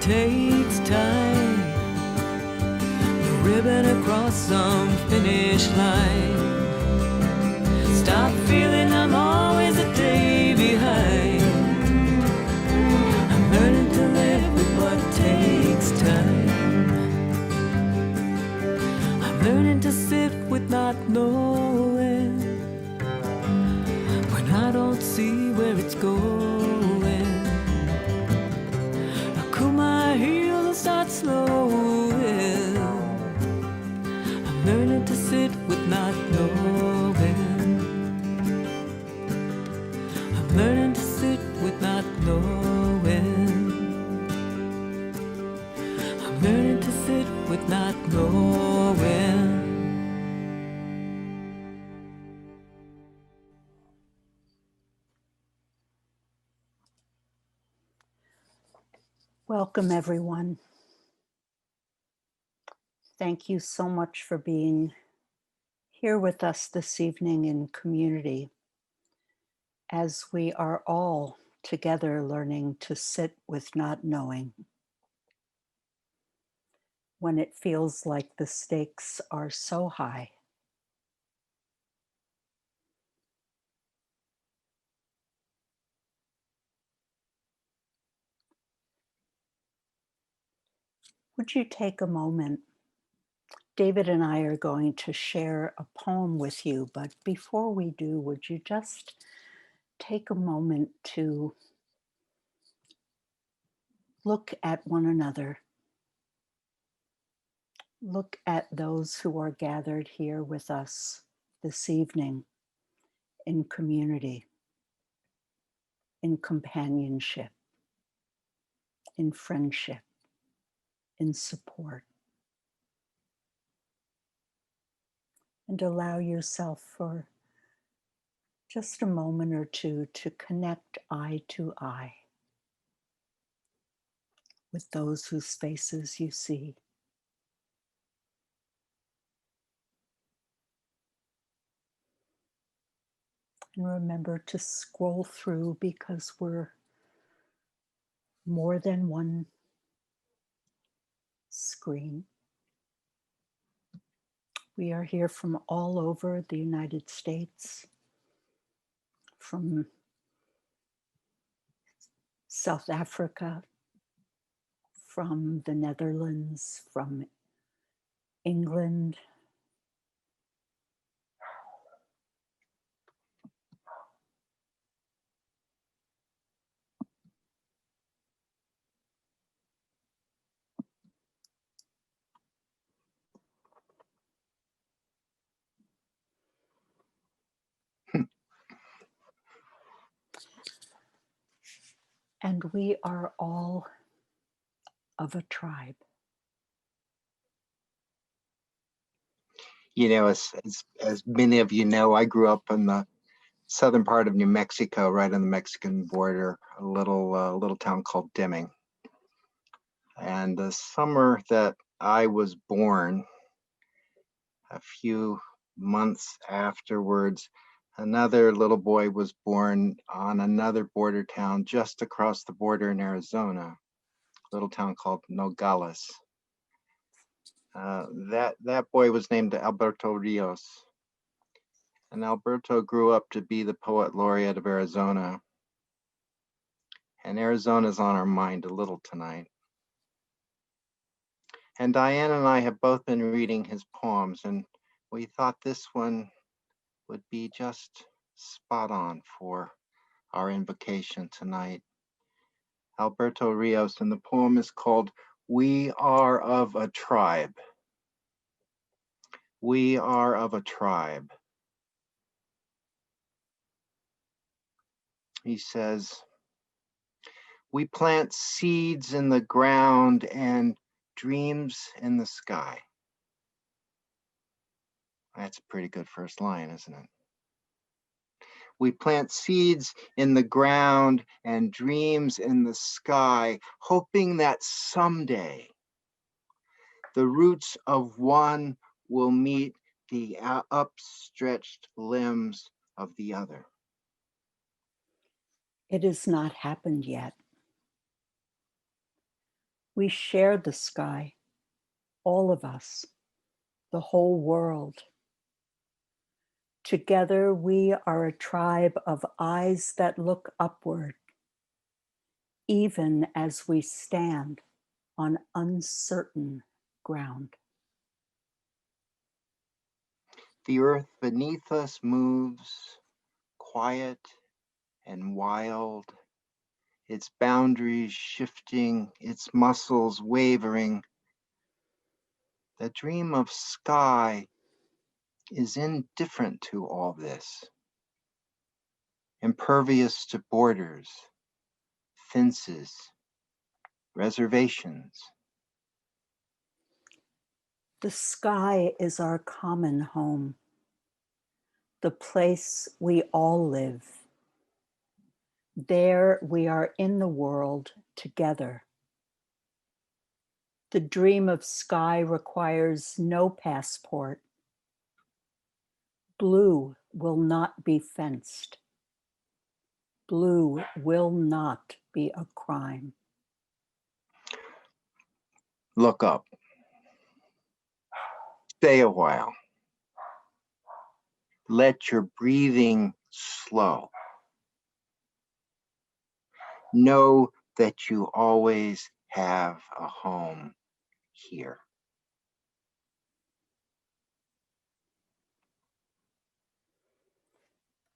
takes time. The ribbon across some finish line. Stop feeling I'm always a day behind. I'm learning to live with what takes time. I'm learning to sit with not knowing when I don't see where it's going. I cool my heels and start slowing. I'm learning to sit with not knowing. I'm learning to sit with not knowing. I'm learning to sit with not knowing. Welcome, everyone. Thank you so much for being here with us this evening in community as we are all together learning to sit with not knowing. When it feels like the stakes are so high. Would you take a moment? David and I are going to share a poem with you, but before we do, would you just take a moment to look at one another? Look at those who are gathered here with us this evening in community, in companionship, in friendship, in support. And allow yourself for just a moment or two to connect eye to eye with those whose faces you see. And remember to scroll through because we're more than one screen. We are here from all over the United States, from South Africa, from the Netherlands, from England, and we are all of a tribe. You know, as many of you know, I grew up in the southern part of New Mexico, right on the Mexican border, a little town called Deming. And the summer that I was born, a few months afterwards, another little boy was born on another border town just across the border in Arizona, a little town called Nogales. That boy was named Alberto Rios. And Alberto grew up to be the poet laureate of Arizona. And Arizona's on our mind a little tonight. And Diane and I have both been reading his poems, and we thought this one would be just spot on for our invocation tonight. Alberto Rios, and the poem is called "We Are of a Tribe." We are of a tribe. He says, "We plant seeds in the ground and dreams in the sky." That's a pretty good first line, isn't it? We plant seeds in the ground and dreams in the sky, hoping that someday the roots of one will meet the upstretched limbs of the other. It has not happened yet. We share the sky, all of us, the whole world. Together, we are a tribe of eyes that look upward, even as we stand on uncertain ground. The earth beneath us moves, quiet and wild, its boundaries shifting, its muscles wavering. The dream of sky is indifferent to all this, impervious to borders, fences, reservations. The sky is our common home, the place we all live. There we are in the world together. The dream of sky requires no passport. Blue will not be fenced. Blue will not be a crime. Look up. Stay a while. Let your breathing slow. Know that you always have a home here.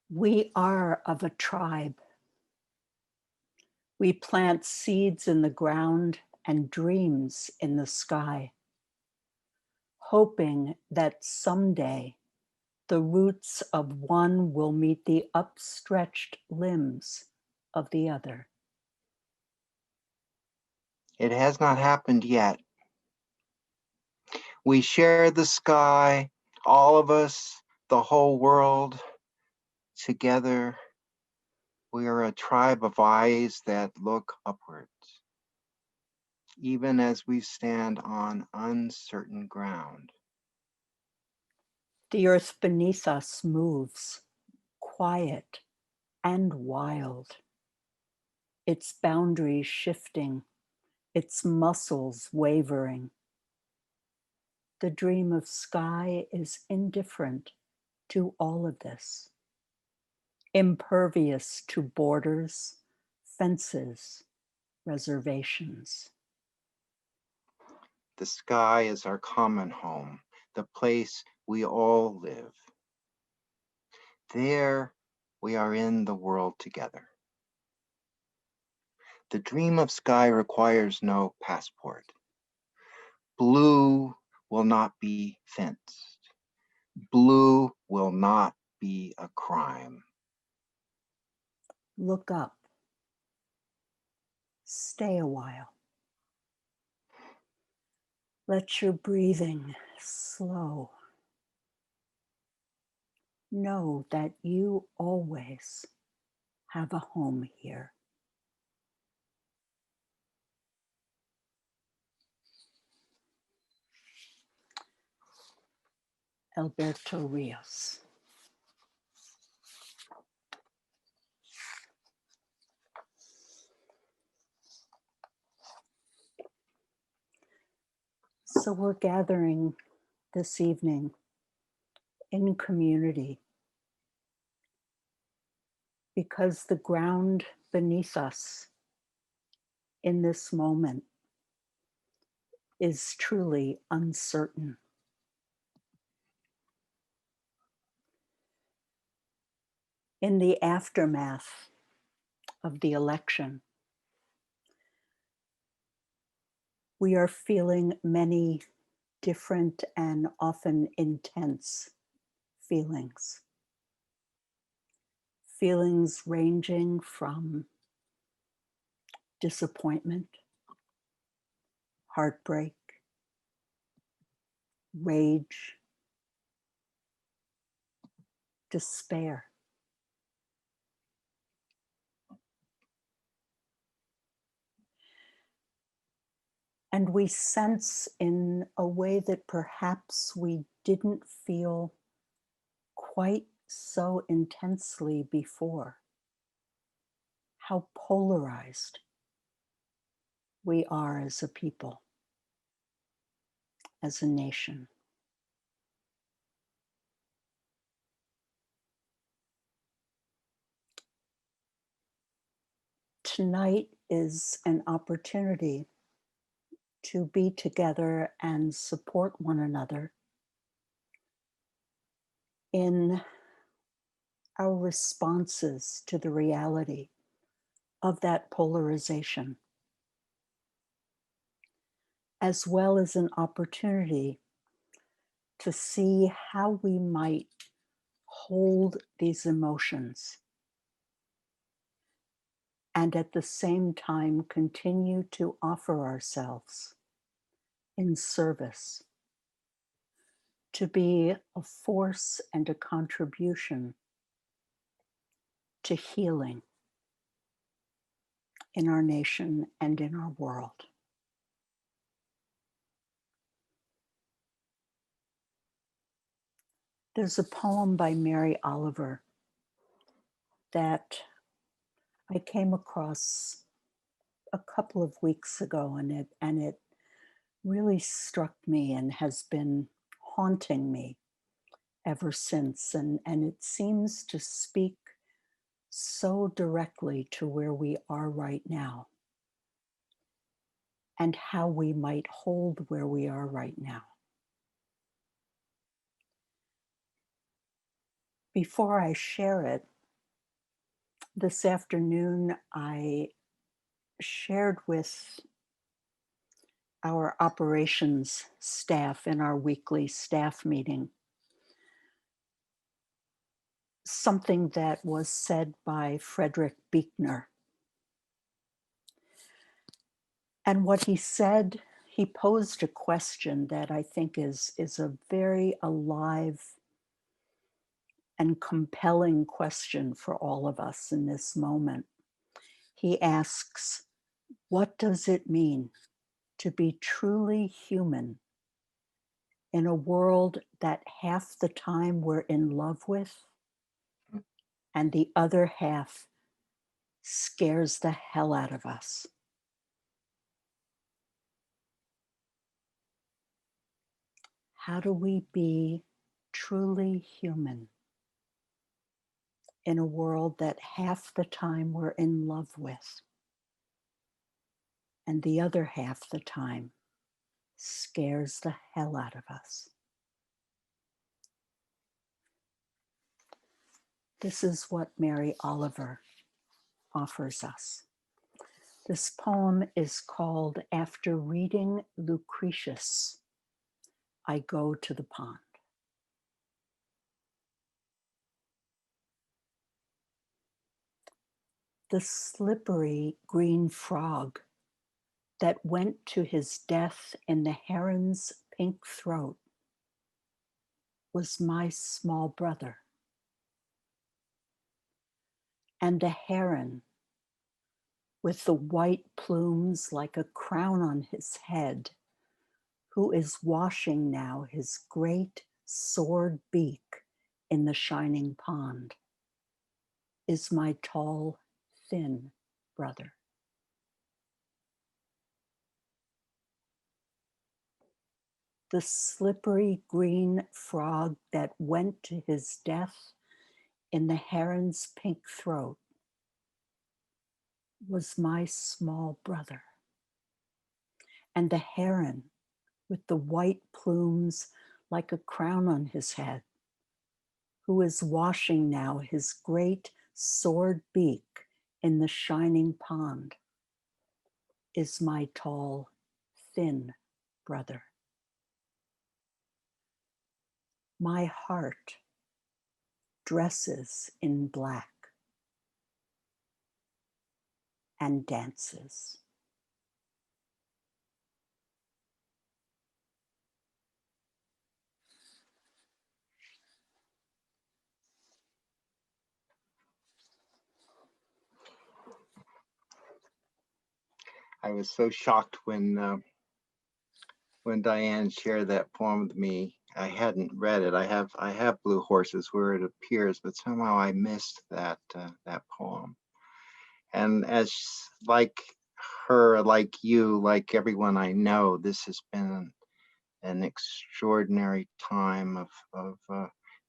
We are of a tribe. We plant seeds in the ground and dreams in the sky, hoping that someday the roots of one will meet the upstretched limbs of the other. It has not happened yet. We share the sky, all of us, the whole world. Together, we are a tribe of eyes that look upwards, even as we stand on uncertain ground. The earth beneath us moves, quiet and wild, its boundaries shifting, its muscles wavering. The dream of sky is indifferent to all of this, impervious to borders, fences, reservations. The sky is our common home, the place we all live. There we are in the world together. The dream of sky requires no passport. Blue will not be fenced. Blue will not be a crime. Look up. Stay a while. Let your breathing slow. Know that you always have a home here. Alberto Rios. So we're gathering this evening in community because the ground beneath us in this moment is truly uncertain. In the aftermath of the election, we are feeling many different and often intense feelings. Feelings ranging from disappointment, heartbreak, rage, despair. And we sense in a way that perhaps we didn't feel quite so intensely before, how polarized we are as a people, as a nation. Tonight is an opportunity to be together and support one another in our responses to the reality of that polarization, as well as an opportunity to see how we might hold these emotions and at the same time continue to offer ourselves in service to be a force and a contribution to healing in our nation and in our world. There's a poem by Mary Oliver that I came across a couple of weeks ago, and it really struck me and has been haunting me ever since. And it seems to speak so directly to where we are right now and how we might hold where we are right now. Before I share it, this afternoon I shared with our operations staff in our weekly staff meeting something that was said by Frederick Buechner. And what he said, he posed a question that I think is a very alive and compelling question for all of us in this moment. He asks, what does it mean to be truly human in a world that half the time we're in love with and the other half scares the hell out of us? How do we be truly human in a world that half the time we're in love with and the other half the time scares the hell out of us? This is what Mary Oliver offers us. This poem is called After Reading Lucretius, I Go to the Pond. The slippery green frog that went to his death in the heron's pink throat was my small brother. And the heron, with the white plumes like a crown on his head, who is washing now his great sword beak in the shining pond, is my tall, thin brother. The slippery green frog that went to his death in the heron's pink throat was my small brother. And the heron, with the white plumes like a crown on his head, who is washing now his great sword beak in the shining pond, is my tall, thin brother. My heart dresses in black and dances. I was so shocked when Diane shared that poem with me. I hadn't read it. I have Blue Horses where it appears, but somehow I missed that poem. And as like her, like you, like everyone I know, this has been an extraordinary time of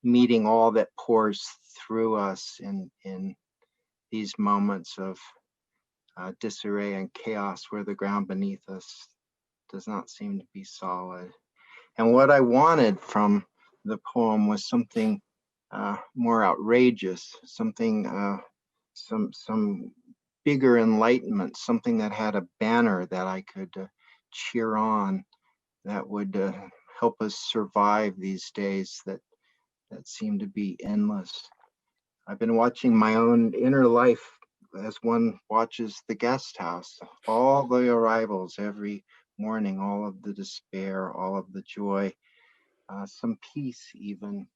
meeting all that pours through us in these moments of disarray and chaos where the ground beneath us does not seem to be solid. And what I wanted from the poem was something more outrageous, something, some bigger enlightenment, something that had a banner that I could cheer on, that would help us survive these days that seem to be endless. I've been watching my own inner life as one watches the guest house, all the arrivals every morning, all of the despair, all of the joy, some peace even,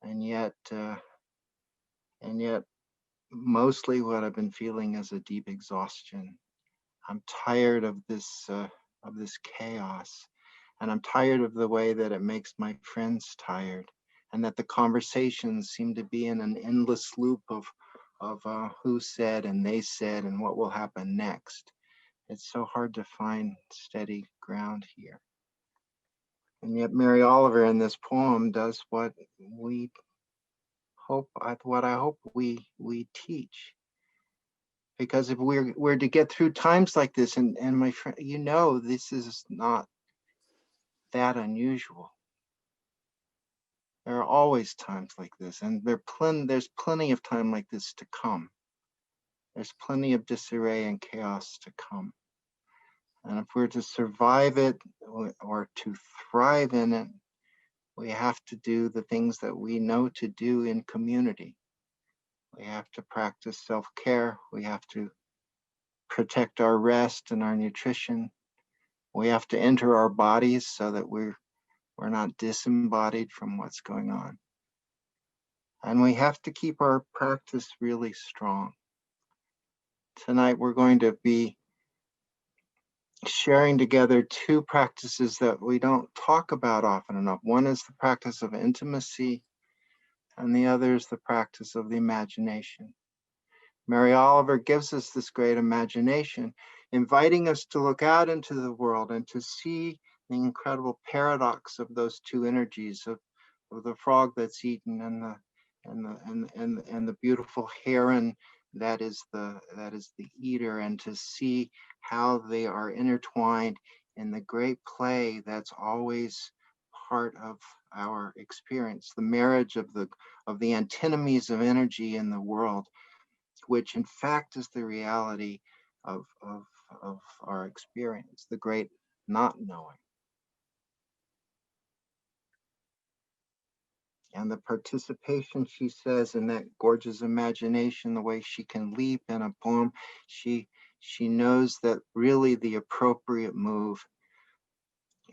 and yet mostly what I've been feeling is a deep exhaustion. I'm tired of this chaos, and I'm tired of the way that it makes my friends tired, and that the conversations seem to be in an endless loop of who said and they said and what will happen next. It's so hard to find steady ground here. And yet Mary Oliver in this poem does what I hope we teach. Because if we're to get through times like this, and my friend, this is not that unusual. There are always times like this, and there's plenty of time like this to come. There's plenty of disarray and chaos to come. And if we're to survive it or to thrive in it, we have to do the things that we know to do in community. We have to practice self-care. We have to protect our rest and our nutrition. We have to enter our bodies so that we're not disembodied from what's going on. And we have to keep our practice really strong. Tonight we're going to be sharing together two practices that we don't talk about often enough. One is the practice of intimacy, and the other is the practice of the imagination. Mary Oliver gives us this great imagination, inviting us to look out into the world and to see the incredible paradox of those two energies, of the frog that's eaten and the beautiful heron that is the eater, and to see how they are intertwined in the great play that's always part of our experience, the marriage of the antinomies of energy in the world, which in fact is the reality of our experience, the great not knowing. And the participation, she says, in that gorgeous imagination, the way she can leap in a poem, she knows that really the appropriate move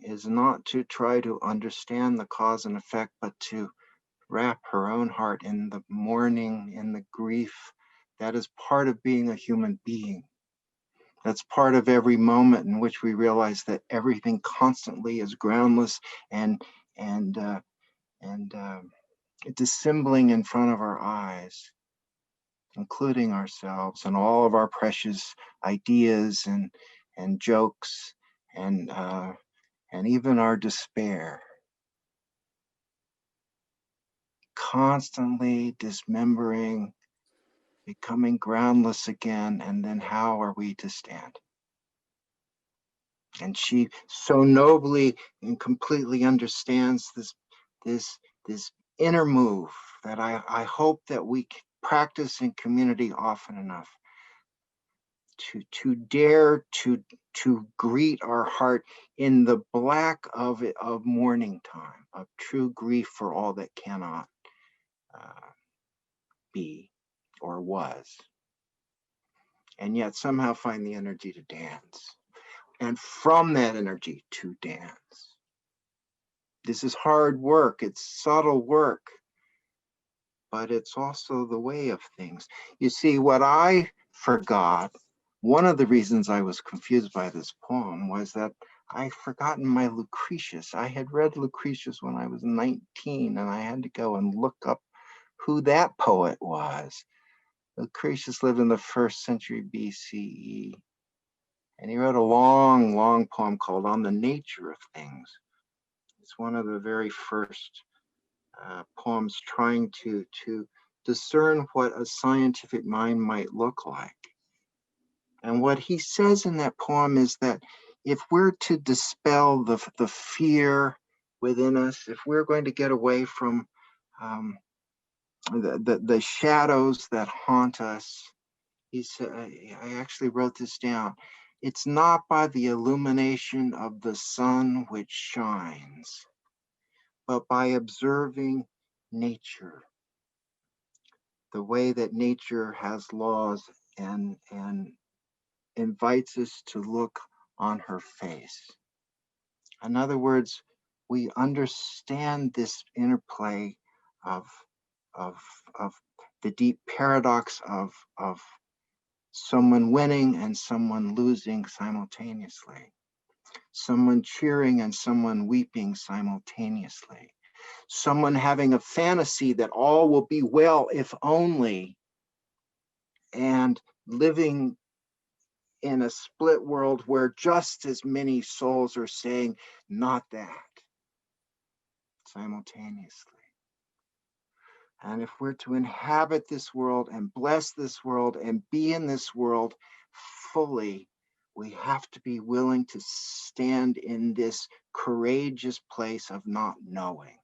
is not to try to understand the cause and effect, but to wrap her own heart in the mourning, in the grief that is part of being a human being. That's part of every moment in which we realize that everything constantly is groundless and dissembling in front of our eyes, including ourselves and all of our precious ideas and jokes and even our despair. Constantly dismembering, becoming groundless again, and then how are we to stand? And she so nobly and completely understands this inner move that I hope that we practice in community often enough to dare to greet our heart in the black of mourning time, of true grief for all that cannot be or was, and yet somehow find the energy to dance, and from that energy to dance. This is hard work, it's subtle work, but it's also the way of things. You see, what I forgot, one of the reasons I was confused by this poem was that I'd forgotten my Lucretius. I had read Lucretius when I was 19, and I had to go and look up who that poet was. Lucretius lived in the 1st century BCE. And he wrote a long, long poem called On the Nature of Things. It's one of the very first poems trying to discern what a scientific mind might look like. And what he says in that poem is that if we're to dispel the fear within us, if we're going to get away from the shadows that haunt us, he said, I actually wrote this down. It's not by the illumination of the sun which shines, but by observing nature, the way that nature has laws and invites us to look on her face. In other words, we understand this interplay of the deep paradox of someone winning and someone losing simultaneously, someone cheering and someone weeping simultaneously, someone having a fantasy that all will be well if only, and living in a split world where just as many souls are saying, not that, simultaneously. And if we're to inhabit this world and bless this world and be in this world fully, we have to be willing to stand in this courageous place of not knowing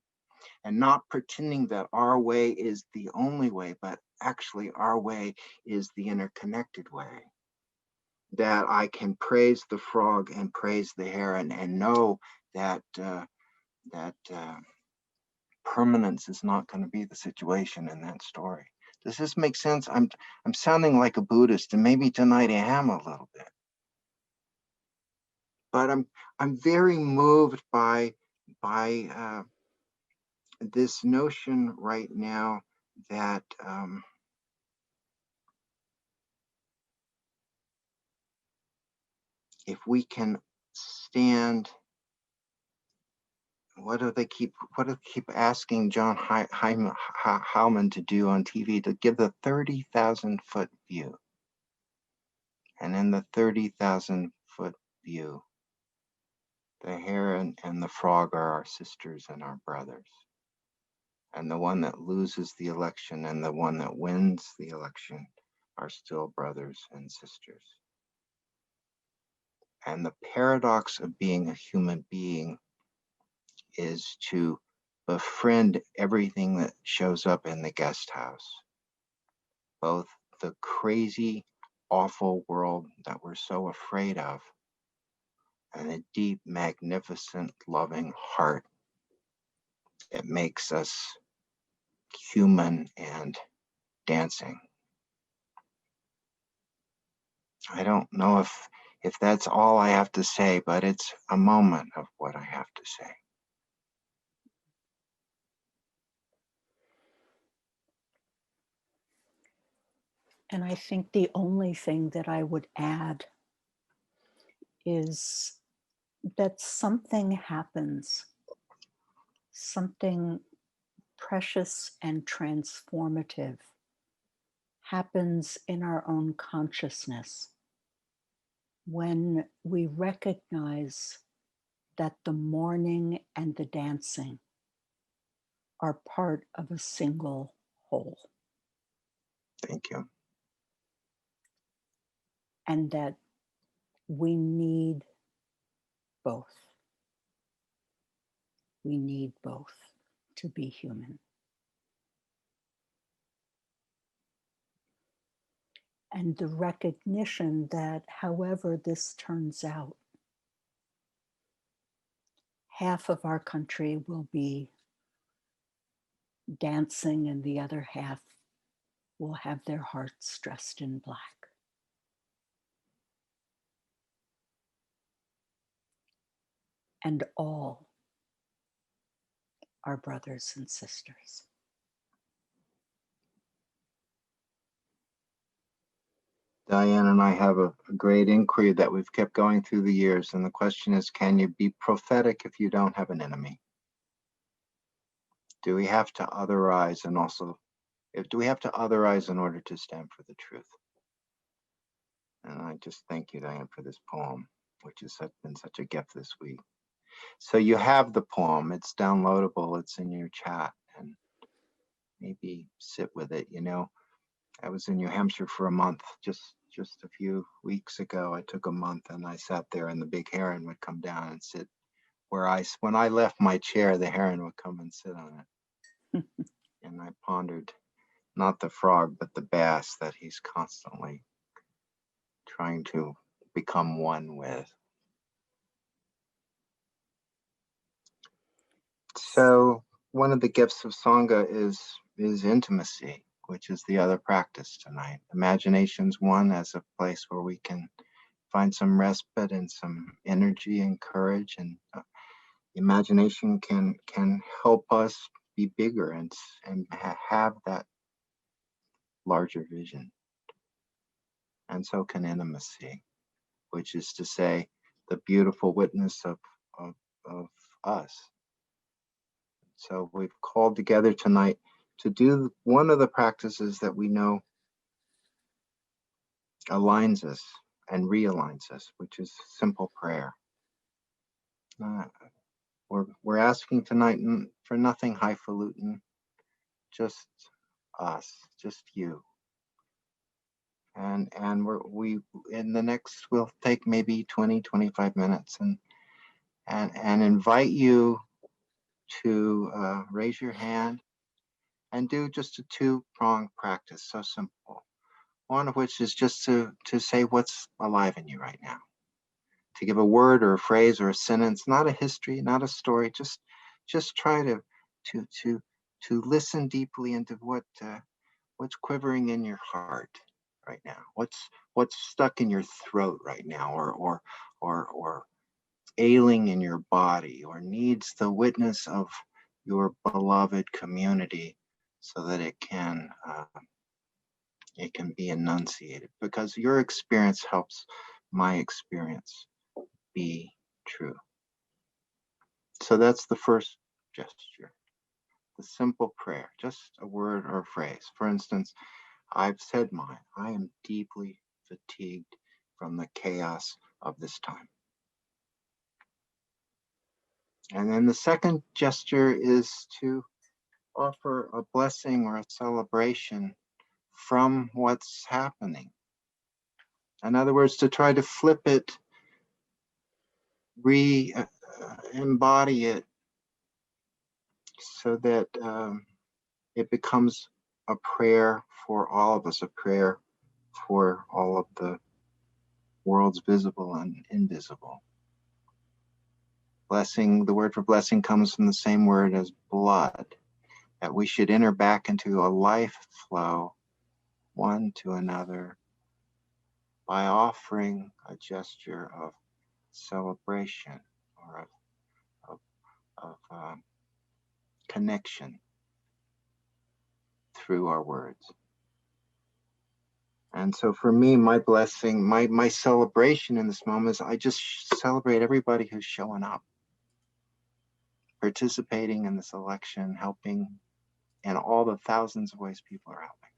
and not pretending that our way is the only way, but actually our way is the interconnected way. That I can praise the frog and praise the heron and know that permanence is not going to be the situation in that story. Does this make sense? I'm sounding like a Buddhist, and maybe tonight I am a little bit. But I'm very moved by this notion right now that if we can stand, what do they keep asking John Howman to do on TV? To give the 30,000 foot view. And in the 30,000 foot view, the heron and the frog are our sisters and our brothers. And the one that loses the election and the one that wins the election are still brothers and sisters. And the paradox of being a human being is to befriend everything that shows up in the guest house, both the crazy, awful world that we're so afraid of, and a deep, magnificent, loving heart that makes us human and dancing. I don't know if that's all I have to say, but it's a moment of what I have to say. And I think the only thing that I would add is that something happens, something precious and transformative happens in our own consciousness when we recognize that the mourning and the dancing are part of a single whole. Thank you. And that we need both. We need both to be human. And the recognition that however this turns out, half of our country will be dancing and the other half will have their hearts dressed in black. And all are brothers and sisters. Diane and I have a great inquiry that we've kept going through the years. And the question is, can you be prophetic if you don't have an enemy? Do we have to otherize and also, do we have to otherize in order to stand for the truth? And just thank you, Diane, for this poem, which has been such a gift this week. So you have the poem, it's downloadable, it's in your chat, and maybe sit with it. You know, I was in New Hampshire for a month just a few weeks ago. I took a month and I sat there, and the big heron would come down and sit where when I left my chair, the heron would come and sit on it. And I pondered not the frog, but the bass that he's constantly trying to become one with. So one of the gifts of Sangha is intimacy, which is the other practice tonight. Imagination's one as a place where we can find some respite and some energy and courage, and imagination can help us be bigger and have that larger vision. And so can intimacy, which is to say the beautiful witness of us. So we've called together tonight to do one of the practices that we know aligns us and realigns us, which is simple prayer. We're asking tonight for nothing highfalutin, just us, just you. And we in the next, we'll take maybe 20, 25 minutes and invite you to raise your hand and do just a two-pronged practice, so simple. One of which is just to say what's alive in you right now. To give a word or a phrase or a sentence, not a history, not a story, just try to listen deeply into what's quivering in your heart right now. What's stuck in your throat right now, or ailing in your body, or needs the witness of your beloved community so that it can be enunciated, because your experience helps my experience be true. So that's the first gesture, the simple prayer, just a word or a phrase. For instance, I've said mine. I am deeply fatigued from the chaos of this time. And then the second gesture is to offer a blessing or a celebration from what's happening. In other words, to try to flip it, embody it, so that it becomes a prayer for all of us, a prayer for all of the worlds visible and invisible. Blessing, the word for blessing comes from the same word as blood, that we should enter back into a life flow, one to another, by offering a gesture of celebration or of connection through our words. And so for me, my blessing, my celebration in this moment is I just celebrate everybody who's showing up, participating in this election, helping in all the thousands of ways people are helping.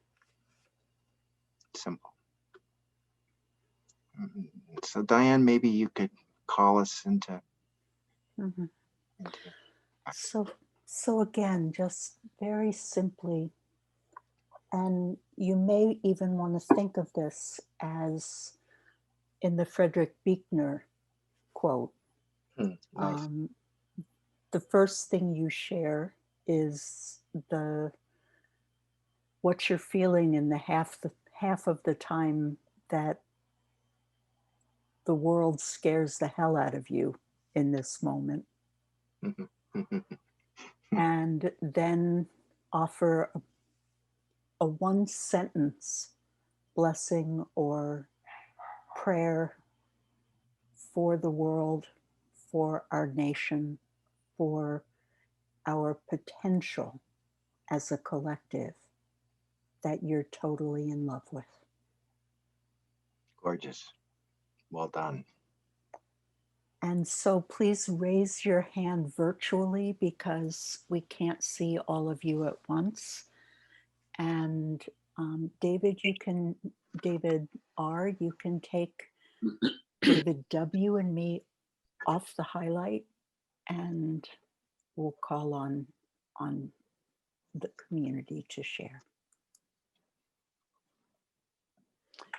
Simple. So Diane, maybe you could call us into. Mm-hmm. So again, just very simply, and you may even want to think of this as in the Frederick Buechner quote. Nice. The first thing you share is what you're feeling in the half of the time that the world scares the hell out of you in this moment. And then offer a one sentence blessing or prayer for the world, for our nation, for our potential as a collective that you're totally in love with. Gorgeous. Well done. And so please raise your hand virtually, because we can't see all of you at once. And David R., you can take David W. and me off the highlight, and we'll call on the community to share.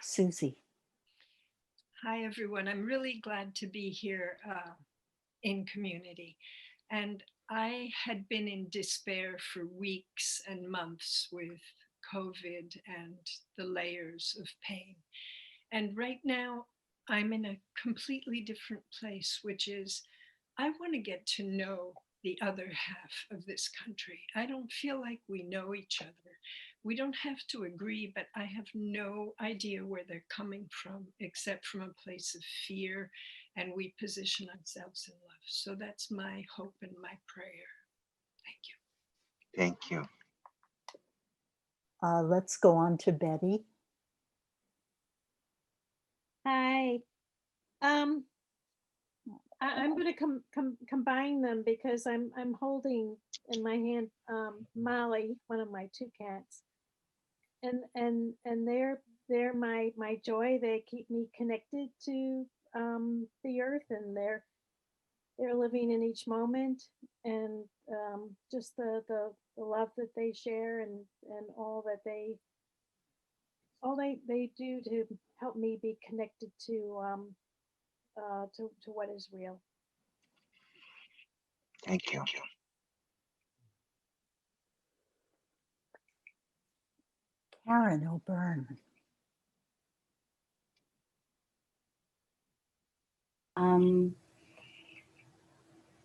Susie. Hi, everyone. I'm really glad to be here in community. And I had been in despair for weeks and months with COVID and the layers of pain. And right now, I'm in a completely different place, which is I want to get to know the other half of this country. I don't feel like we know each other. We don't have to agree, but I have no idea where they're coming from, except from a place of fear, and we position ourselves in love. So that's my hope and my prayer. Thank you. Thank you. Let's go on to Betty. Hi. I'm going to combine them because I'm holding in my hand Molly, one of my 2 cats, and they're my joy. They keep me connected to the earth, and they're living in each moment, and just the love that they share, and all that they do to help me be connected to what is real. Thank you. Karen O'Byrne.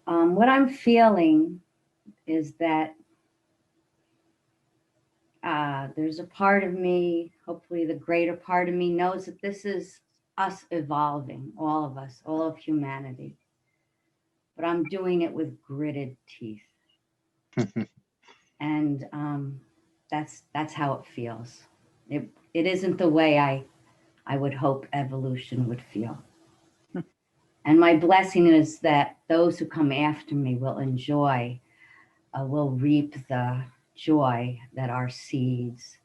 What I'm feeling is that there's a part of me, hopefully the greater part of me, knows that this is us evolving, all of us, all of humanity. But I'm doing it with gritted teeth. And that's how it feels. It isn't the way I would hope evolution would feel. And my blessing is that those who come after me will enjoy, will reap the joy that our seeds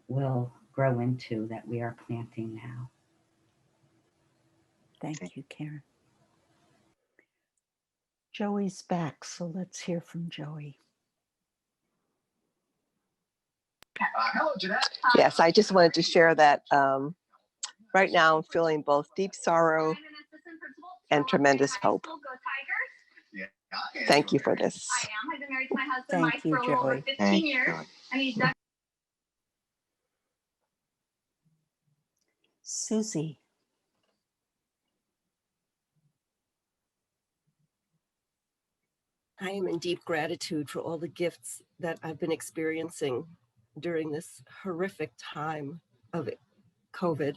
will grow into, that we are planting now. Thank you, Karen. Joey's back, so let's hear from Joey. Hello, Jeanette. Yes, I just wanted to share that right now I'm feeling both deep sorrow and tremendous hope. Thank you for this. I am. I've been married to my husband Thank Mike you, for a little over Joey. 15 years. And he's Susie. I am in deep gratitude for all the gifts that I've been experiencing during this horrific time of COVID.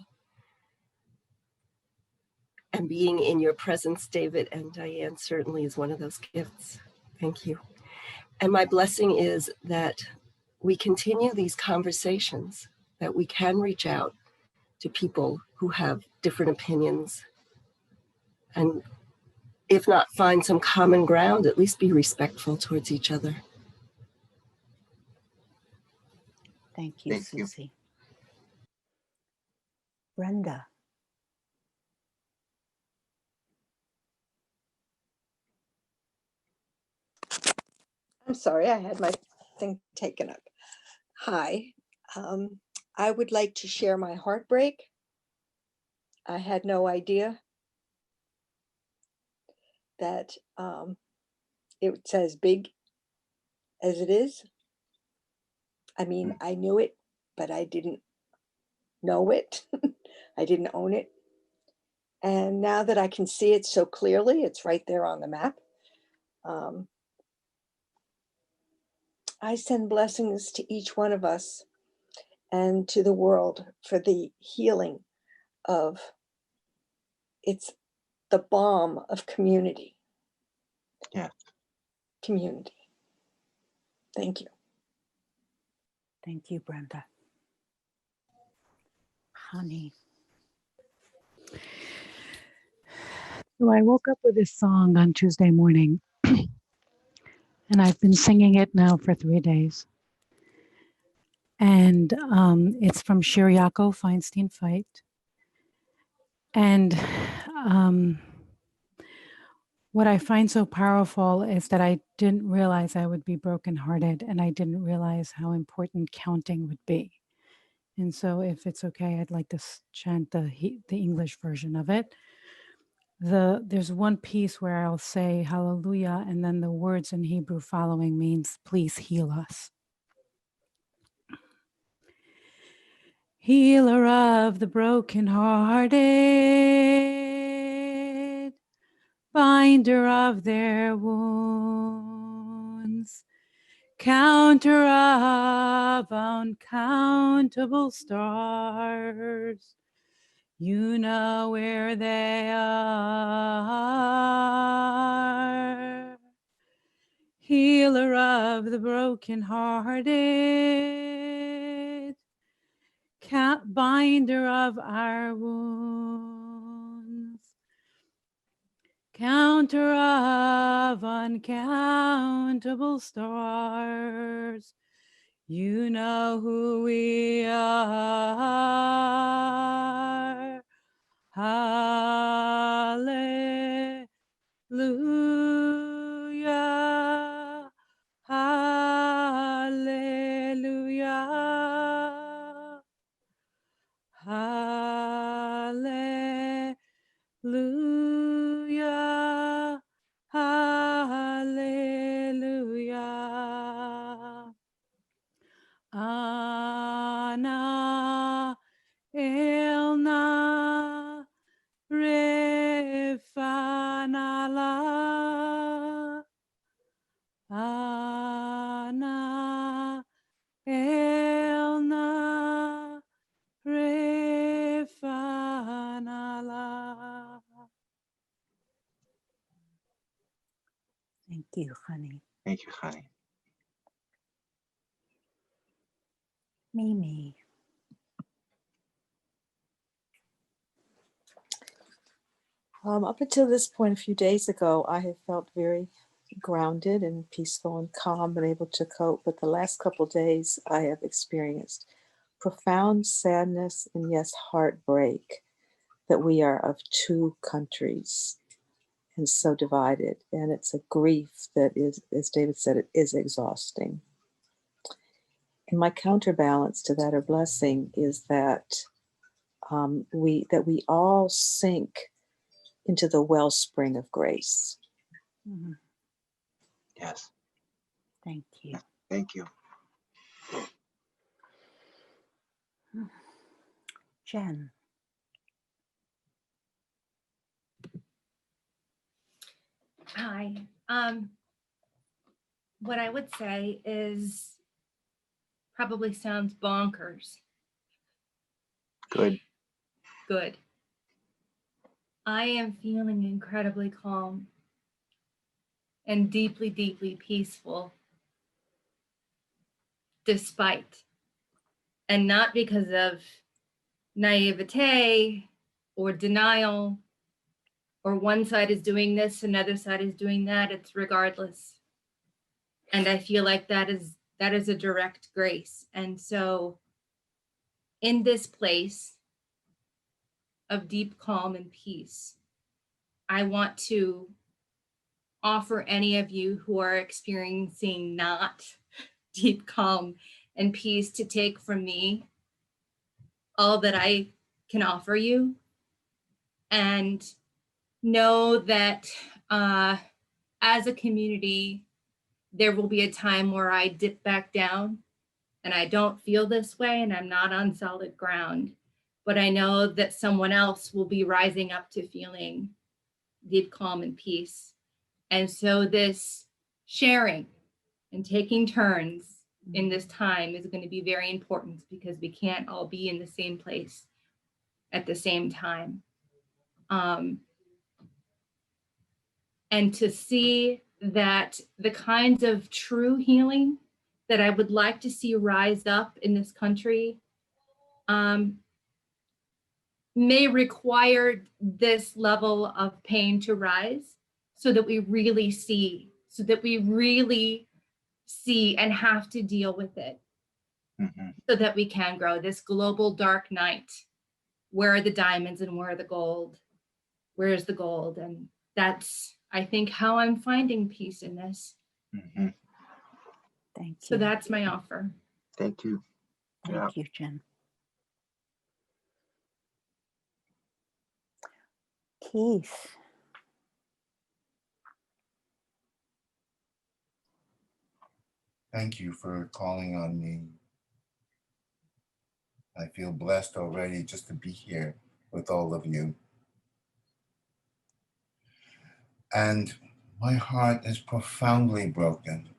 And being in your presence, David and Diane, certainly is one of those gifts. Thank you. And my blessing is that we continue these conversations, that we can reach out to people who have different opinions, and if not find some common ground, at least be respectful towards each other. Thank you, Susie. Brenda. I'm sorry, I had my thing taken up. Hi, I would like to share my heartbreak. I had no idea that it's as big as it is. I mean, I knew it, but I didn't know it. I didn't own it. And now that I can see it so clearly, it's right there on the map. I send blessings to each one of us and to the world for the healing of, it's the balm of community. Yeah. Community. Thank you. Thank you, Brenda. Honey. So I woke up with this song on Tuesday morning, and I've been singing it now for 3 days. And it's from Shiriako Feinstein Fight. And what I find so powerful is that I didn't realize I would be brokenhearted, and I didn't realize how important counting would be. And so if it's okay, I'd like to chant the English version of it. There's one piece where I'll say hallelujah, and then the words in Hebrew following means please heal us. Healer of the brokenhearted, binder of their wounds, counter of uncountable stars, you know where they are. Healer of the brokenhearted, binder of our wounds, counter of uncountable stars, you know who we are. Hallelujah. Hallelujah. Hallelujah. Hallelujah. Ana Elna Refanala. Ana Elna Refanala. Thank you, honey. Thank you, honey. Mimi. Up until this point, a few days ago, I have felt very grounded and peaceful and calm and able to cope. But the last couple of days, I have experienced profound sadness and, yes, heartbreak that we are of two countries and so divided. And it's a grief that is, as David said, it is exhausting. And my counterbalance to that, or blessing, is that we all sink into the wellspring of grace. Mm-hmm. Yes. Thank you. Thank you. Jen. Hi. What I would say is probably sounds bonkers. Good. Good. I am feeling incredibly calm and deeply, deeply peaceful, despite, and not because of naivete or denial, or one side is doing this, another side is doing that. It's regardless. And I feel like that is a direct grace. And so in this place of deep calm and peace, I want to offer any of you who are experiencing not deep calm and peace to take from me all that I can offer you, and know that as a community, there will be a time where I dip back down and I don't feel this way and I'm not on solid ground, but I know that someone else will be rising up to feeling deep calm and peace. And so this sharing and taking turns in this time is going to be very important, because we can't all be in the same place at the same time. And to see that the kinds of true healing that I would like to see rise up in this country may require this level of pain to rise, so that we really see, and have to deal with it, so that we can grow. This global dark night where are the diamonds and where are the gold? Where's the gold? And that's, I think, how I'm finding peace in this. Mhm. Thank So you. that's my offer. Thank you. Yeah. Thank you, Jen. Keith. Thank you for calling on me. I feel blessed already just to be here with all of you. And my heart is profoundly broken,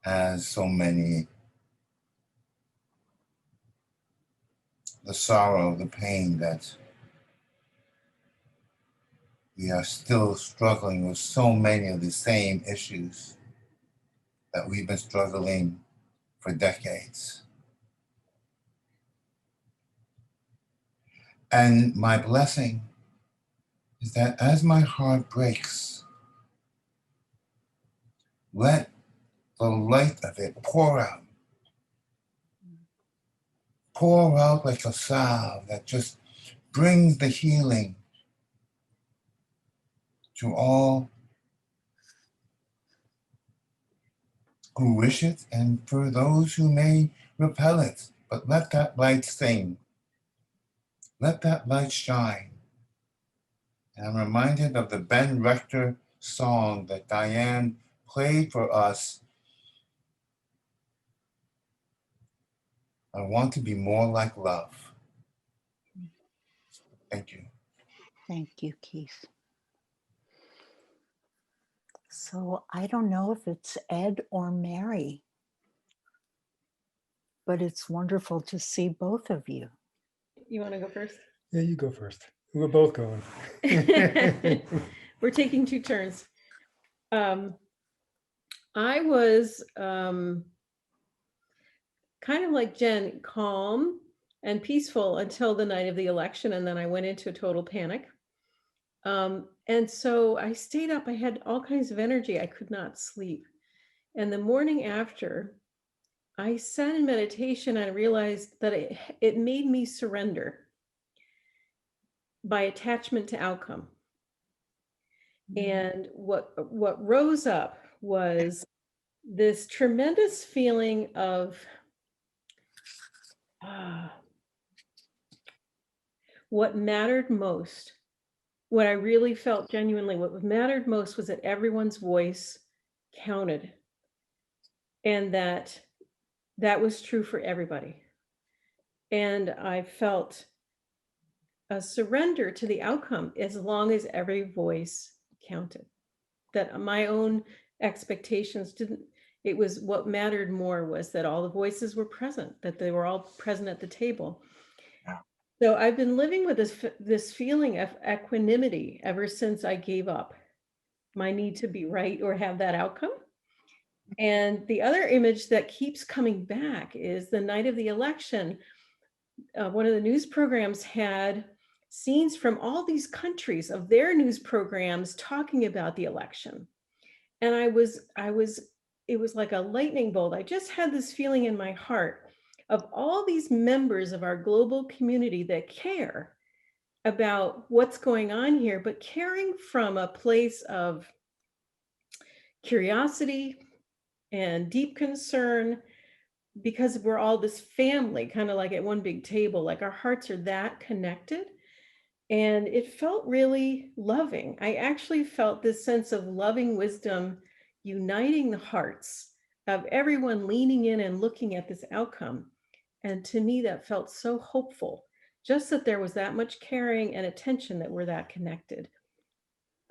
as so many. The sorrow, the pain that we are still struggling with, so many of the same issues that we've been struggling for decades. And my blessing is that as my heart breaks, let the light of it pour out like a salve that just brings the healing to all who wish it and for those who may repel it. But let that light sing. Let that light shine. And I'm reminded of the Ben Rector song that Diane played for us. I want to be more like love. Thank you. Thank you, Keith. So I don't know if it's Ed or Mary, but it's wonderful to see both of you. You want to go first? Yeah, you go first. We're both going. We're taking 2 turns. I was kind of like Jen, calm and peaceful until the night of the election, and then I went into a total panic. And so I stayed up. I had all kinds of energy. I could not sleep. And the morning after, I sat in meditation and I realized that it made me surrender by attachment to outcome. And what rose up was this tremendous feeling of what mattered most. What I really felt genuinely, what mattered most was that everyone's voice counted, and that was true for everybody. And I felt a surrender to the outcome as long as every voice counted. That my own expectations didn't, it was what mattered more was that all the voices were present, that they were all present at the table. Yeah. So I've been living with this feeling of equanimity ever since I gave up my need to be right or have that outcome. And the other image that keeps coming back is the night of the election. One of the news programs had scenes from all these countries of their news programs talking about the election. And it was like a lightning bolt. I just had this feeling in my heart of all these members of our global community that care about what's going on here, but caring from a place of curiosity and deep concern, because we're all this family, kind of like at one big table, like our hearts are that connected. And it felt really loving. I actually felt this sense of loving wisdom uniting the hearts of everyone leaning in and looking at this outcome. And to me, that felt so hopeful, just that there was that much caring and attention that we're that connected.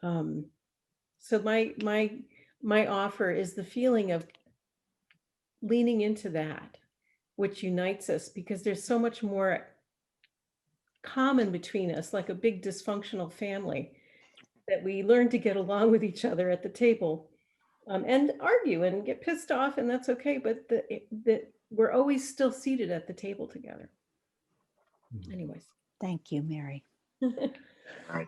So my offer is the feeling of leaning into that, which unites us, because there's so much more common between us, like a big dysfunctional family, that we learn to get along with each other at the table, and argue and get pissed off, and that's okay, but that we're always still seated at the table together. Anyways. Thank you, Mary. Right.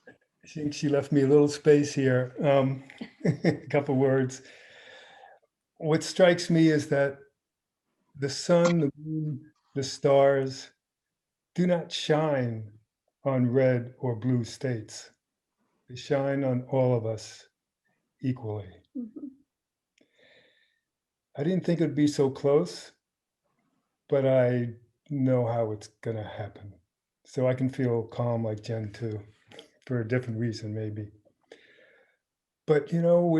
I think she left me a little space here. A couple words. What strikes me is that the sun, the moon, the stars, do not shine on red or blue states. They shine on all of us equally. Mhm. I didn't think it'd be so close, but I know how it's going to happen. So I can feel calm like Jen too, for a different reason maybe. But you know,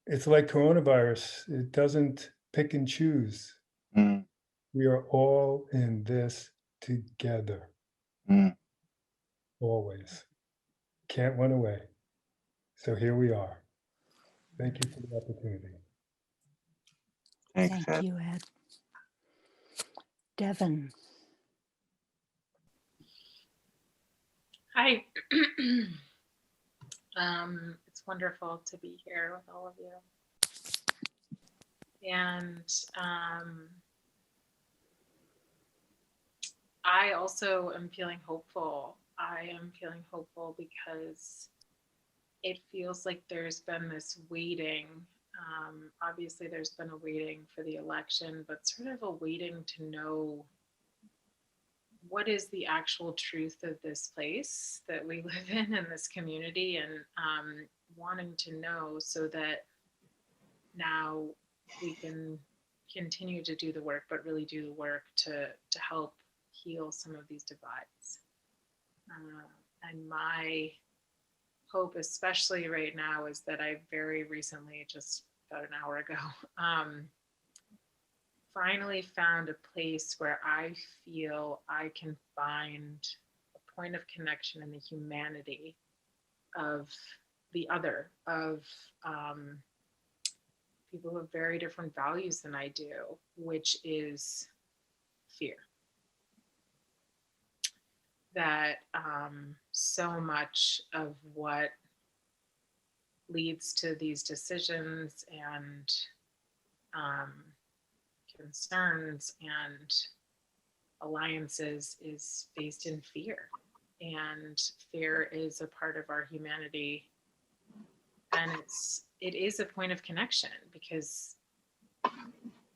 it's like coronavirus. It doesn't pick and choose. Mm, We are all in this together, mm. always. Can't run away. So here we are. Thank you for the opportunity. Thanks, Thank Ed. you, Ed. Devin. Hi. It's wonderful to be here with all of you. And I also am feeling hopeful. I am feeling hopeful because it feels like there's been this waiting. Obviously, there's been a waiting for the election, but sort of a waiting to know what is the actual truth of this place that we live in this community, and wanting to know so that now we can continue to do the work, but really do the work to help heal some of these divides. And my hope, especially right now, is that I very recently, just about an hour ago, finally found a place where I feel I can find a point of connection in the humanity of the other, of people who have very different values than I do, which is fear. That so much of what leads to these decisions and concerns and alliances is based in fear. And fear is a part of our humanity. And it is a point of connection because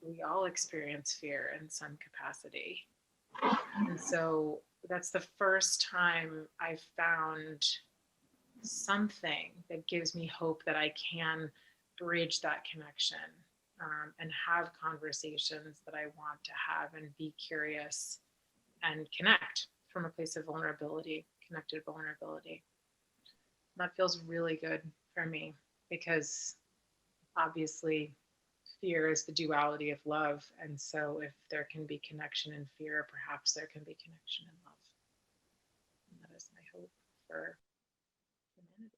we all experience fear in some capacity. And so that's the first time I've found something that gives me hope that I can bridge that connection, and have conversations that I want to have and be curious and connect from a place of vulnerability, connected vulnerability. That feels really good for me because obviously fear is the duality of love. And so if there can be connection in fear, perhaps there can be connection in love. And that is my hope for humanity.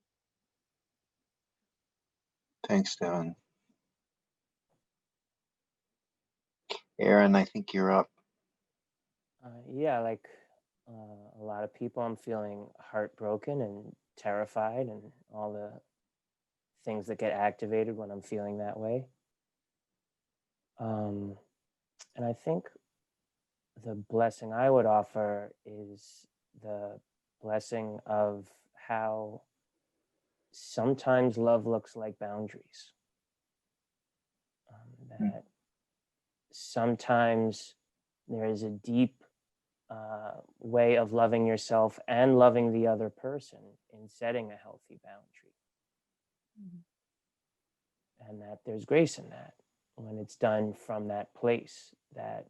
Thanks, Devin. Aaron, I think you're up. Yeah, like a lot of people, I'm feeling heartbroken and terrified and all the things that get activated when I'm feeling that way. And I think the blessing I would offer is the blessing of how sometimes love looks like boundaries. That sometimes there is a deep way of loving yourself and loving the other person in setting a healthy boundary. And that there's grace in that when it's done from that place, that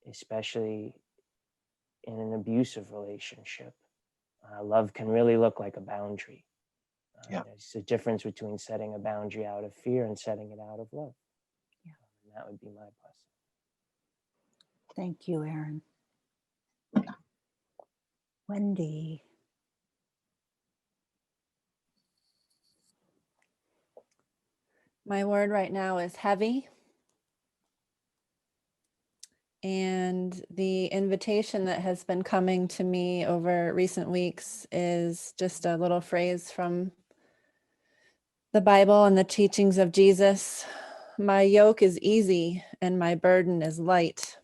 especially in an abusive relationship, love can really look like a boundary. There's a difference between setting a boundary out of fear and setting it out of love. And that would be my blessing. Thank you, Aaron. Wendy. My word right now is heavy. And the invitation that has been coming to me over recent weeks is just a little phrase from the Bible and the teachings of Jesus. My yoke is easy and my burden is light.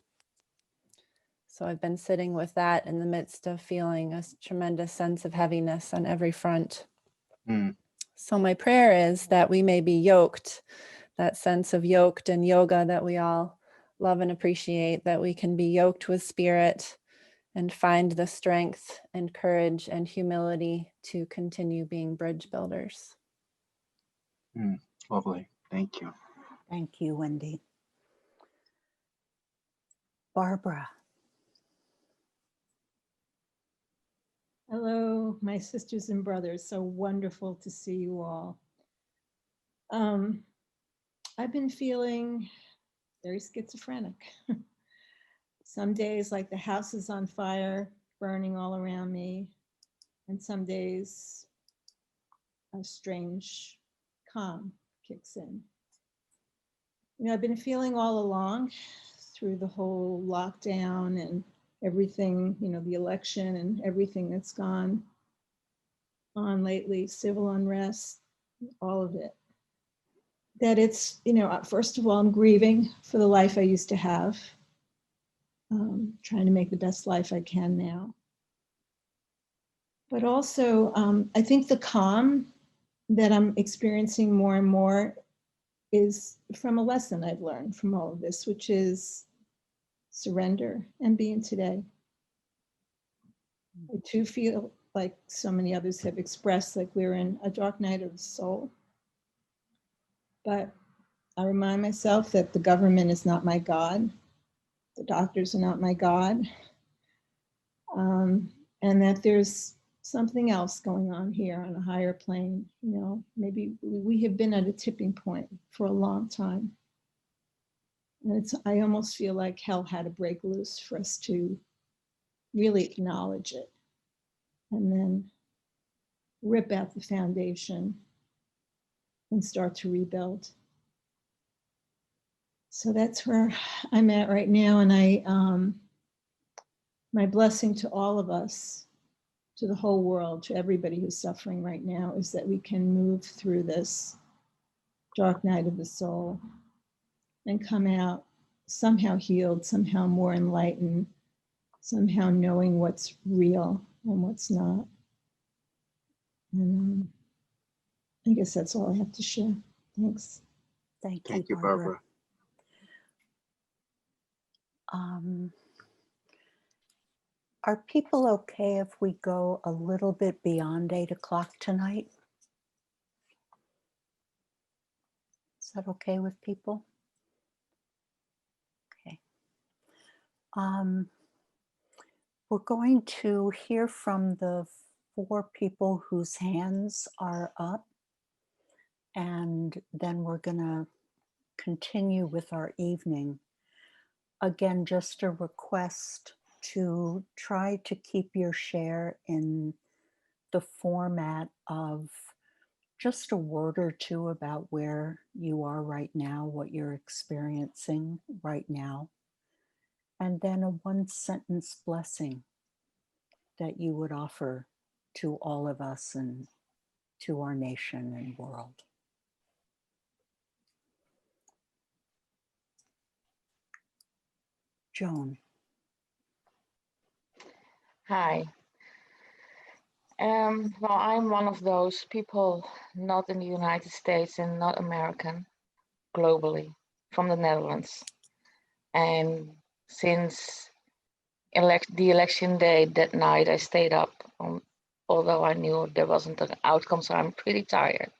So I've been sitting with that in the midst of feeling a tremendous sense of heaviness on every front. So my prayer is that we may be yoked, that sense of yoked in yoga that we all love and appreciate that we can be yoked with spirit and find the strength and courage and humility to continue being bridge builders. Lovely. Thank you. Thank you, Wendy. Barbara. Hello, my sisters and brothers. So wonderful to see you all. I've been feeling very schizophrenic. Some days like the house is on fire, burning all around me. And some days a strange calm kicks in. You know, I've been feeling all along through the whole lockdown and everything, you know, the election and everything that's gone on lately, civil unrest, all of it. That it's, you know, first of all, I'm grieving for the life I used to have, trying to make the best life I can now. But also, I think the calm that I'm experiencing more and more is from a lesson I've learned from all of this, which is surrender and being today. I too feel like so many others have expressed, like we're in a dark night of the soul. But I remind myself that the government is not my God. The doctors are not my God. And that there's something else going on here on a higher plane. You know, maybe we have been at a tipping point for a long time. And I almost feel like hell had to break loose for us to really acknowledge it and then rip out the foundation and start to rebuild. So that's where I'm at right now. And my blessing to all of us, to the whole world, to everybody who's suffering right now, is that we can move through this dark night of the soul and come out somehow healed, somehow more enlightened, somehow knowing what's real and what's not. And I guess that's all I have to share. Thanks. Thank Thank you, you, Barbara. Are people okay if we go a little bit beyond 8 o'clock tonight? Is that okay with people? Okay. We're going to hear from the 4 people whose hands are up, and then we're going to continue with our evening. Again, just a request to try to keep your share in the format of just a word or two about where you are right now, what you're experiencing right now, and then a 1-sentence blessing that you would offer to all of us and to our nation and world. Joan. Hi. Well, I'm one of those people not in the United States and not American, globally, from the Netherlands. And since the election day that night, I stayed up, although I knew there wasn't an outcome, so I'm pretty tired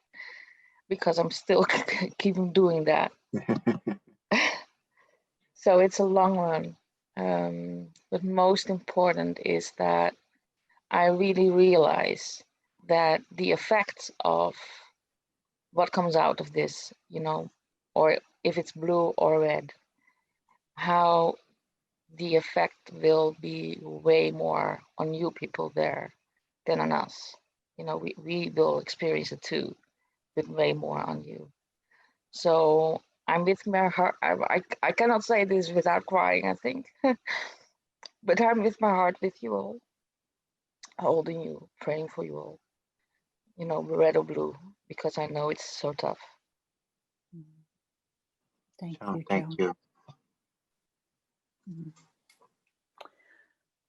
because I'm still keep doing that. So it's a long run. But most important is that I really realize that the effects of what comes out of this, you know, or if it's blue or red, how the effect will be way more on you people there than on us. You know, we will experience it too, but way more on you. So I'm with my heart. I cannot say this without crying, I think. But I'm with my heart with you all, holding you, praying for you all. You know, red or blue, because I know it's so tough. Thank Oh, you, thank Joan. you.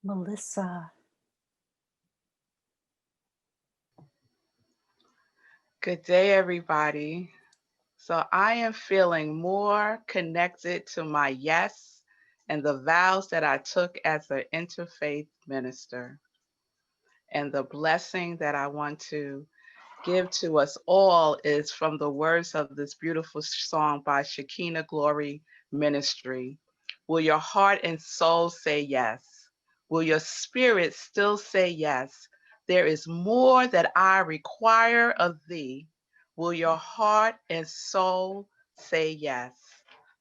Melissa. Good day, everybody. So I am feeling more connected to my yes and the vows that I took as an interfaith minister. And the blessing that I want to give to us all is from the words of this beautiful song by Shekinah Glory Ministry. Will your heart and soul say yes? Will your spirit still say yes? There is more that I require of thee. Will your heart and soul say yes?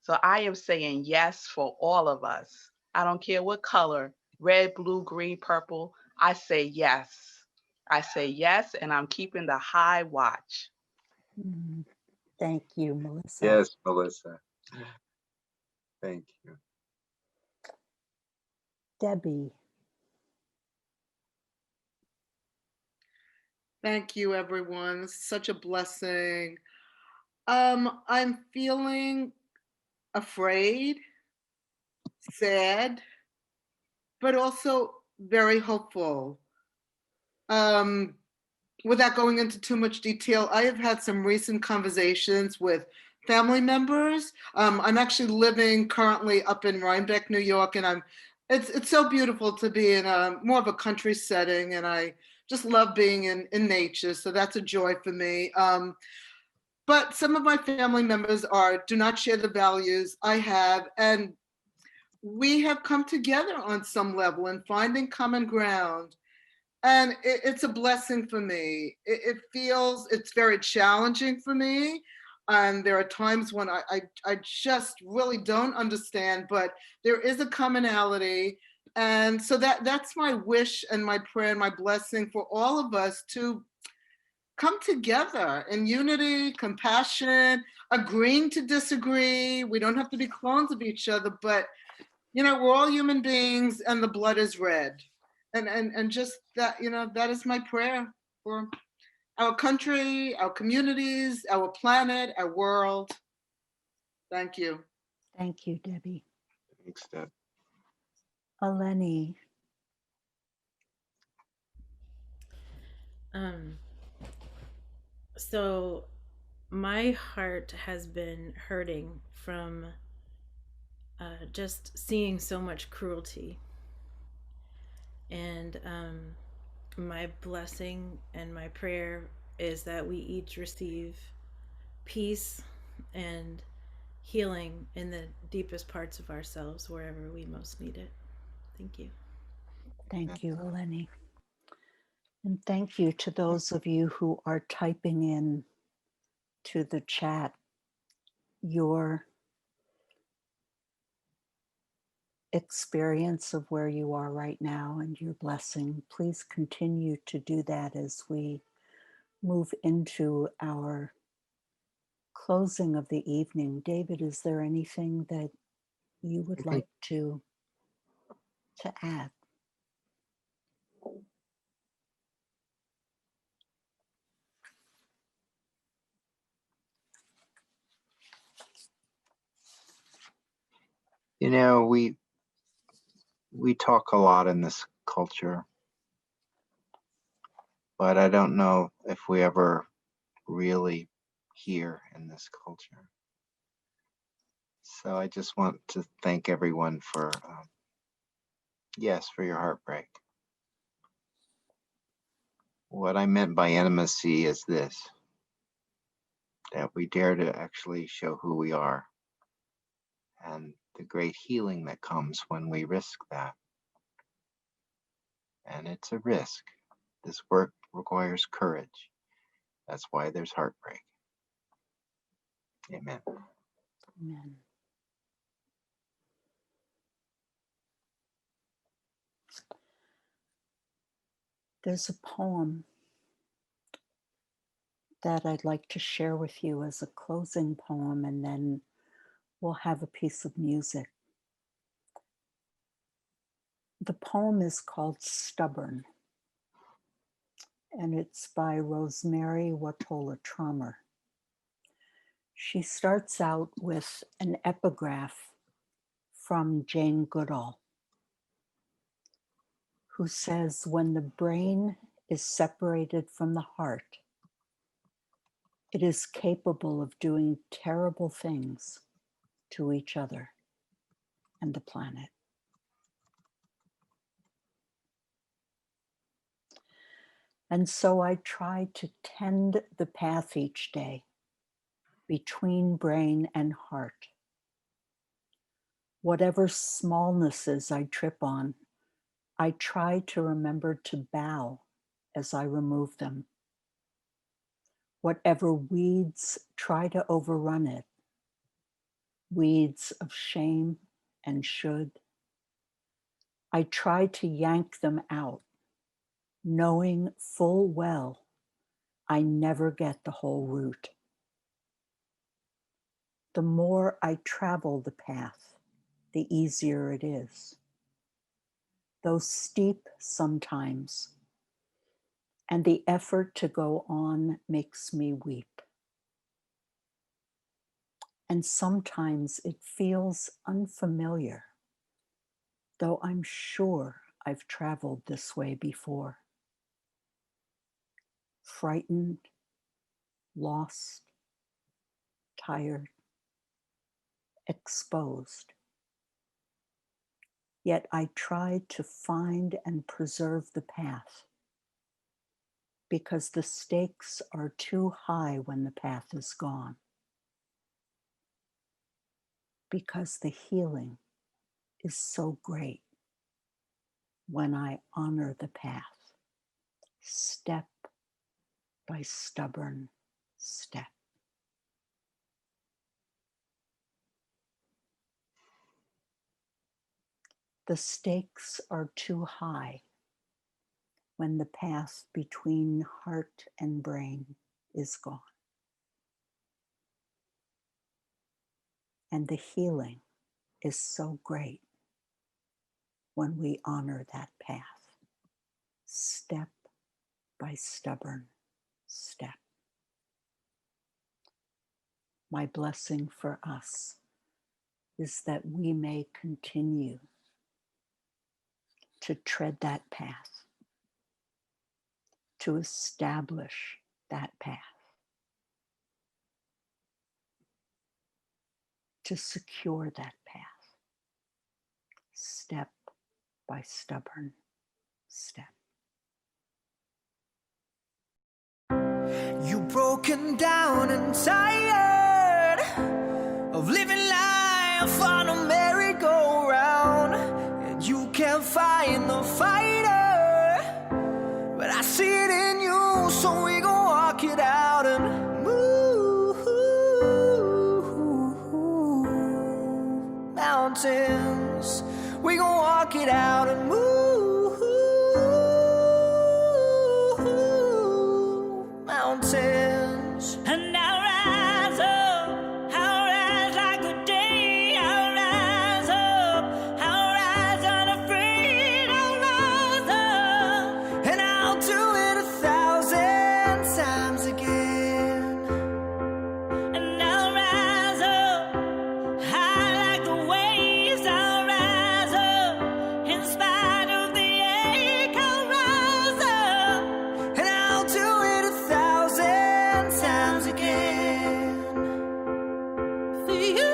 So I am saying yes for all of us. I don't care what color, red, blue, green, purple. I say yes. I say yes, and I'm keeping the high watch. Thank you, Melissa. Yes, Melissa. Thank you. Debbie. Thank you, everyone. This is such a blessing. I'm feeling afraid, sad, but also very hopeful. Without going into too much detail, I have had some recent conversations with family members. I'm actually living currently up in Rhinebeck, New York, and it's so beautiful to be in more of a country setting, and I just love being in nature. So that's a joy for me. But some of my family members do not share the values I have, and we have come together on some level in finding common ground. And it's a blessing for me. It's very challenging for me. And there are times when I just really don't understand, but there is a commonality. And so that's my wish and my prayer and my blessing for all of us to come together in unity, compassion, agreeing to disagree. We don't have to be clones of each other, but we're all human beings and the blood is red. And just that, that is my prayer for our country, our communities, our planet, our world. Thank you. Thank you, Debbie. Thanks, Deb. Eleni. So my heart has been hurting from just seeing so much cruelty. And my blessing and my prayer is that we each receive peace and healing in the deepest parts of ourselves, wherever we most need it. Thank you. Thank you, Eleni. And thank you to those of you who are typing in to the chat your experience of where you are right now and your blessing. Please continue to do that as we move into our closing of the evening. David, is there anything that you would like to add? We talk a lot in this culture, but I don't know if we ever really hear in this culture. So I just want to thank everyone for, for your heartbreak. What I meant by intimacy is this, that we dare to actually show who we are and the great healing that comes when we risk that. And it's a risk. This work requires courage. That's why there's heartbreak. Amen. Amen. There's a poem that I'd like to share with you as a closing poem, and then we'll have a piece of music. The poem is called Stubborn, and it's by Rosemary Watola Trommer. She starts out with an epigraph from Jane Goodall, who says, "When the brain is separated from the heart, It is capable of doing terrible things to each other and the planet. And so I try to tend the path each day between brain and heart. Whatever smallnesses I trip on, I try to remember to bow as I remove them. Whatever weeds try to overrun it, weeds of shame and should, I try to yank them out, knowing full well I never get the whole route. The more I travel the path, the easier it is. Though steep sometimes, and the effort to go on makes me weep. And sometimes it feels unfamiliar, though I'm sure I've traveled this way before. Frightened, lost, tired, exposed. Yet I try to find and preserve the path, because the stakes are too high when the path is gone. Because the healing is so great when I honor the path, step by stubborn step. The stakes are too high when the path between heart and brain is gone. And the healing is so great when we honor that path, step by stubborn step. My blessing for us is that we may continue to tread that path, to establish that path, to secure that path, step by stubborn step. You broken down and tired of living life on a merry-go-round, and you can't find the fighter, but I see it in you, so we gon' walk it out and move mountains. We gon' walk it out and move mountains. And I'll rise up, I'll rise like the day. I'll rise up, I'll rise unafraid. I'll rise up, and I'll do it 1,000 times again. And I'll rise up, high like the waves. I'll rise up, in spite of the ache. I'll rise up, and I'll do it 1,000 times again. For you,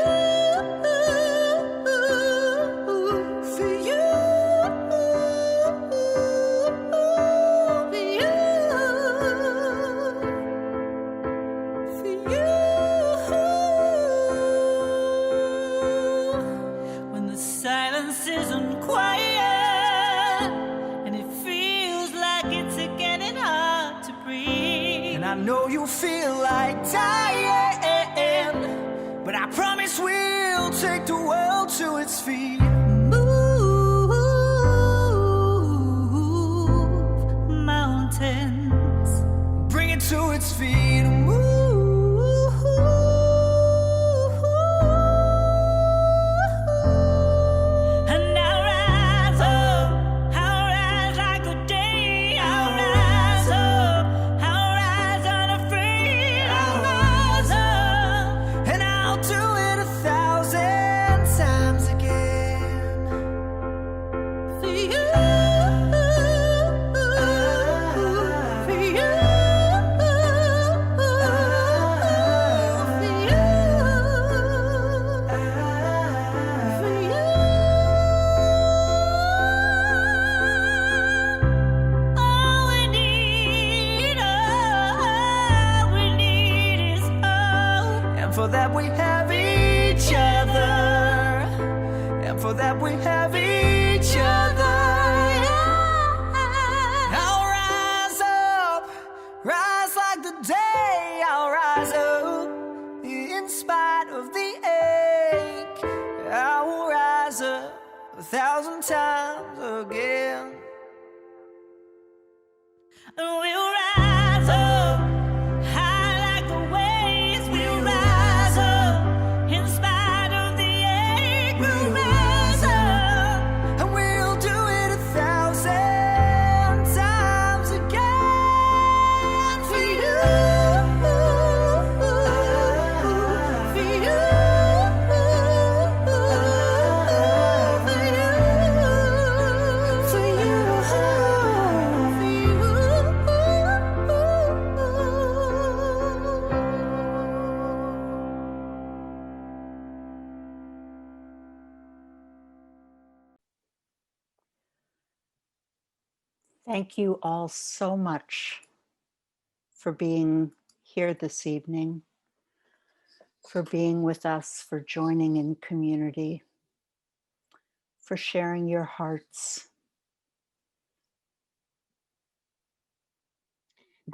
for you, for you. When the silence isn't quiet and it feels like it's getting hard to breathe, and I know you feel like dying, but I promise we'll take the world to its feet. Move mountains, bring it to its feet. And I'll rise up, I'll rise like the day. I'll rise up, I'll rise unafraid. I'll rise up, and I'll do it 1,000 times again. And we'll rise up high like the waves. We'll rise up in spite of the ache. We'll rise up, and we'll do it 1,000 times again for you, for you, for you, Thank you all so much for being here this evening, for being with us, for joining in community, for sharing your hearts.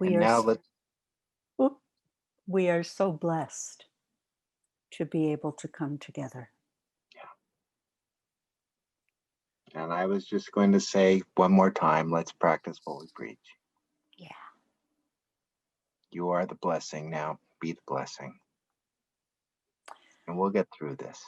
And now We are so blessed to be able to come together. and I was just going to say one more time, let's practice what we preach. Yeah. You are the blessing now. Be the blessing. And we'll get through this.